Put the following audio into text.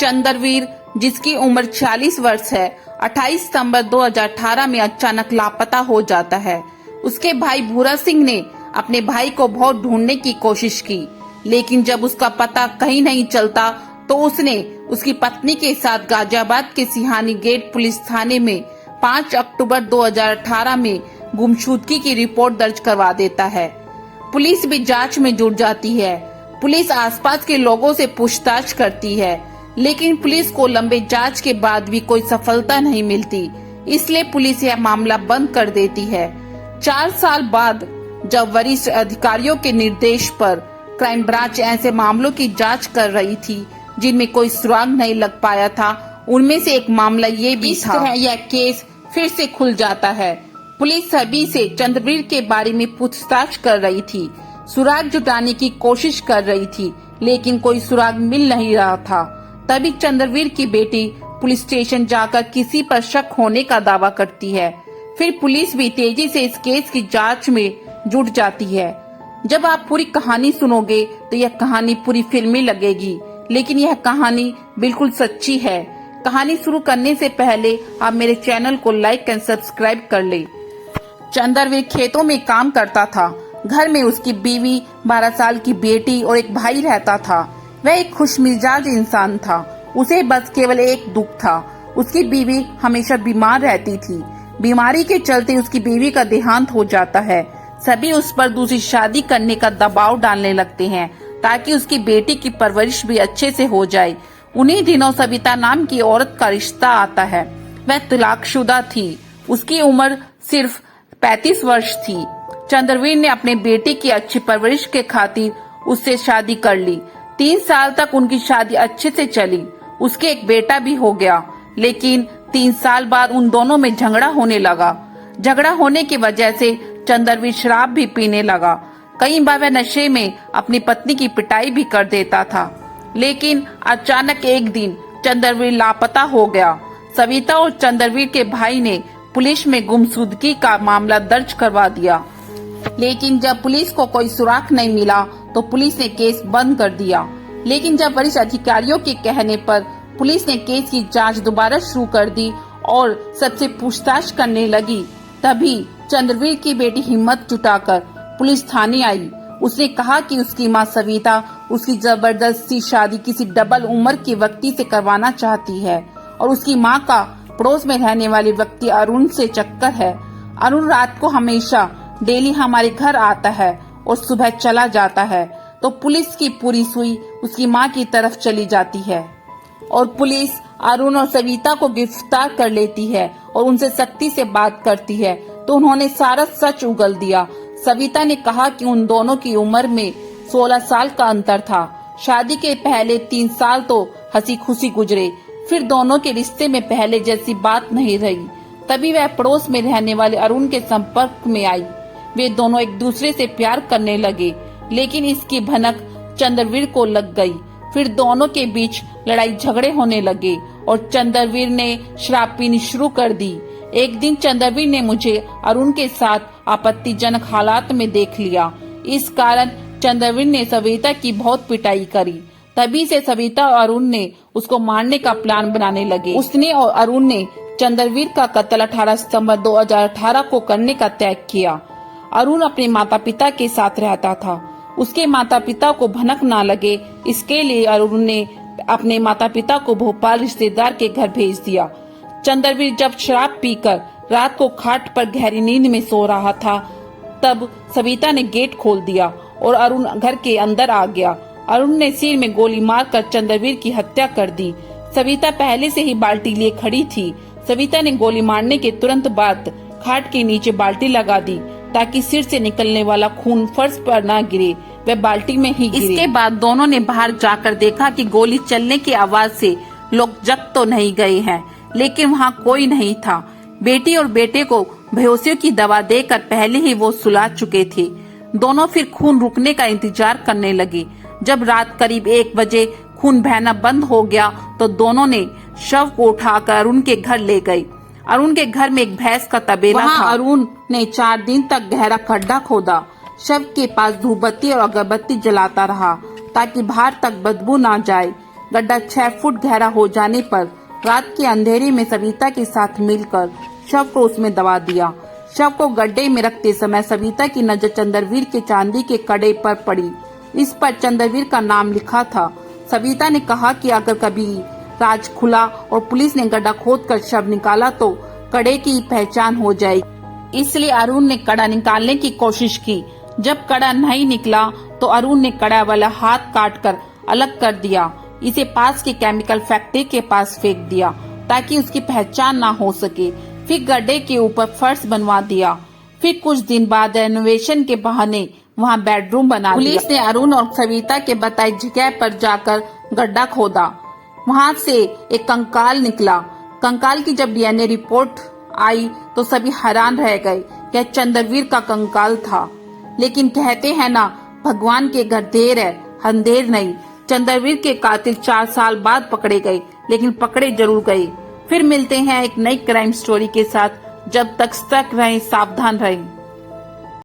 चंद्रवीर, जिसकी उम्र 46 वर्ष है, 28 सितंबर 2018 में अचानक लापता हो जाता है। उसके भाई भूरा सिंह ने अपने भाई को बहुत ढूंढने की कोशिश की, लेकिन जब उसका पता कहीं नहीं चलता तो उसने उसकी पत्नी के साथ गाजियाबाद के सिहानी गेट पुलिस थाने में 5 अक्टूबर 2018 में गुमशुदगी की रिपोर्ट दर्ज करवा देता है। पुलिस भी जांच में जुट जाती है। पुलिस आसपास के लोगों से पूछताछ करती है, लेकिन पुलिस को लंबे जांच के बाद भी कोई सफलता नहीं मिलती, इसलिए पुलिस यह मामला बंद कर देती है। 4 साल बाद जब वरिष्ठ अधिकारियों के निर्देश पर क्राइम ब्रांच ऐसे मामलों की जांच कर रही थी जिनमें कोई सुराग नहीं लग पाया था, उनमें से एक मामला ये भी था। इस तरह यह केस फिर से खुल जाता है। पुलिस सभी से चंद्रवीर के बारे में पूछताछ कर रही थी, सुराग जुटाने की कोशिश कर रही थी, लेकिन कोई सुराग मिल नहीं रहा था। तभी चंद्रवीर की बेटी पुलिस स्टेशन जाकर किसी पर शक होने का दावा करती है। फिर पुलिस भी तेजी से इस केस की जांच में जुट जाती है। जब आप पूरी कहानी सुनोगे तो यह कहानी पूरी फिल्मी लगेगी, लेकिन यह कहानी बिल्कुल सच्ची है। कहानी शुरू करने से पहले आप मेरे चैनल को लाइक एंड सब्सक्राइब कर ले। चंद्रवीर खेतों में काम करता था। घर में उसकी बीवी, 12 साल की बेटी और एक भाई रहता था। वह एक खुशमिजाज इंसान था। उसे बस केवल एक दुख था, उसकी बीवी हमेशा बीमार रहती थी। बीमारी के चलते उसकी बीवी का देहांत हो जाता है। सभी उस पर दूसरी शादी करने का दबाव डालने लगते हैं ताकि उसकी बेटी की परवरिश भी अच्छे से हो जाए। उन्हीं दिनों सविता नाम की औरत का रिश्ता आता है। वह तलाकशुदा थी। उसकी उम्र सिर्फ 35 वर्ष थी। चंद्रवीर ने अपने बेटे की अच्छी परवरिश के खातिर उससे शादी कर ली। 3 साल तक उनकी शादी अच्छे से चली। उसके एक बेटा भी हो गया, लेकिन 3 साल बाद उन दोनों में झगड़ा होने लगा। झगड़ा होने की वजह से चंद्रवीर शराब भी पीने लगा। कई बार वह नशे में अपनी पत्नी की पिटाई भी कर देता था। लेकिन अचानक एक दिन चंद्रवीर लापता हो गया। सविता और चंद्रवीर के भाई ने पुलिस में गुमशुदगी का मामला दर्ज करवा दिया, लेकिन जब पुलिस को कोई सुराग नहीं मिला तो पुलिस ने केस बंद कर दिया। लेकिन जब वरिष्ठ अधिकारियों के कहने पर पुलिस ने केस की जांच दोबारा शुरू कर दी और सबसे पूछताछ करने लगी, तभी चंद्रवीर की बेटी हिम्मत जुटाकर पुलिस थाने आई। उसने कहा कि उसकी मां सविता उसकी जबरदस्ती शादी किसी डबल उम्र के व्यक्ति से करवाना चाहती है और उसकी मां का पड़ोस में रहने वाले व्यक्ति अरुण से चक्कर है। अरुण रात को हमेशा डेली हमारे घर आता है और सुबह चला जाता है। तो पुलिस की पूरी सुई उसकी मां की तरफ चली जाती है और पुलिस अरुण और सविता को गिरफ्तार कर लेती है और उनसे सख्ती से बात करती है। तो उन्होंने सारा सच उगल दिया। सविता ने कहा कि उन दोनों की उम्र में 16 साल का अंतर था। शादी के पहले 3 साल तो हंसी खुशी गुजरे, फिर दोनों के रिश्ते में पहले जैसी बात नहीं रही। तभी वह पड़ोस में रहने वाले अरुण के संपर्क में आई। वे दोनों एक दूसरे से प्यार करने लगे, लेकिन इसकी भनक चंद्रवीर को लग गई। फिर दोनों के बीच लड़ाई झगड़े होने लगे और चंद्रवीर ने शराब पीनी शुरू कर दी। एक दिन चंद्रवीर ने मुझे अरुण के साथ आपत्तिजनक हालात में देख लिया। इस कारण चंद्रवीर ने सविता की बहुत पिटाई करी। तभी से सविता और अरुण ने उसको मारने का प्लान बनाने लगे। उसने और अरुण ने चंद्रवीर का कत्ल 18 सितंबर 2018 को करने का तय किया। अरुण अपने माता पिता के साथ रहता था। उसके माता पिता को भनक न लगे, इसके लिए अरुण ने अपने माता पिता को भोपाल रिश्तेदार के घर भेज दिया। चंद्रवीर जब शराब पीकर रात को खाट पर गहरी नींद में सो रहा था, तब सविता ने गेट खोल दिया और अरुण घर के अंदर आ गया। अरुण ने सिर में गोली मारकर चंद्रवीर की हत्या कर दी। सविता पहले से ही बाल्टी लिए खड़ी थी। सविता ने गोली मारने के तुरंत बाद खाट के नीचे बाल्टी लगा दी ताकि सिर से निकलने वाला खून फर्श पर न गिरे, वह बाल्टी में ही गिरे। इसके बाद दोनों ने बाहर जाकर देखा कि गोली चलने की आवाज से लोग जग तो नहीं गए हैं, लेकिन वहाँ कोई नहीं था। बेटी और बेटे को बेहोशियों की दवा देकर पहले ही वो सुला चुके थे। दोनों फिर खून रुकने का इंतजार करने लगे। जब रात करीब 1 बजे खून बहना बंद हो गया तो दोनों ने शव को उठाकर अरुण के घर ले गए। अरुण के घर में एक भैंस का तबेला था। अरुण ने 4 दिन तक गहरा खड्डा खोदा। शव के पास धूपबत्ती और अगरबत्ती जलाता रहा ताकि बाहर तक बदबू ना जाए। गड्ढा 6 फुट गहरा हो जाने पर रात के अंधेरे में सविता के साथ मिलकर शव को उसमें दबा दिया। शव को गड्ढे में रखते समय सविता की नजर चंद्रवीर के चांदी के कड़े पर पड़ी। इस पर चंद्रवीर का नाम लिखा था। सविता ने कहा कि अगर कभी राज खुला और पुलिस ने गड्ढा खोदकर शव निकाला तो कड़े की पहचान हो जाएगी। इसलिए अरुण ने कड़ा निकालने की कोशिश की। जब कड़ा नहीं निकला तो अरुण ने कड़ा वाला हाथ काटकर अलग कर दिया। इसे पास के केमिकल फैक्ट्री के पास फेंक दिया ताकि उसकी पहचान ना हो सके। फिर गड्ढे के ऊपर फर्श बनवा दिया। फिर कुछ दिन बाद रेनोवेशन के बहाने वहाँ बेडरूम बना दिया। पुलिस ने अरुण और सविता के बताई जगह पर जाकर गड्ढा खोदा। वहाँ से एक कंकाल निकला। कंकाल की जब डीएनए रिपोर्ट आई तो सभी हैरान रह गए। यह चंद्रवीर का कंकाल था। लेकिन कहते हैं ना, भगवान के घर देर है अंधेर नहीं। चंद्रवीर के कातिल 4 साल बाद पकड़े गए, लेकिन पकड़े जरूर गए। फिर मिलते हैं एक नई क्राइम स्टोरी के साथ। जब तक सतर्क रहें, सावधान रहें।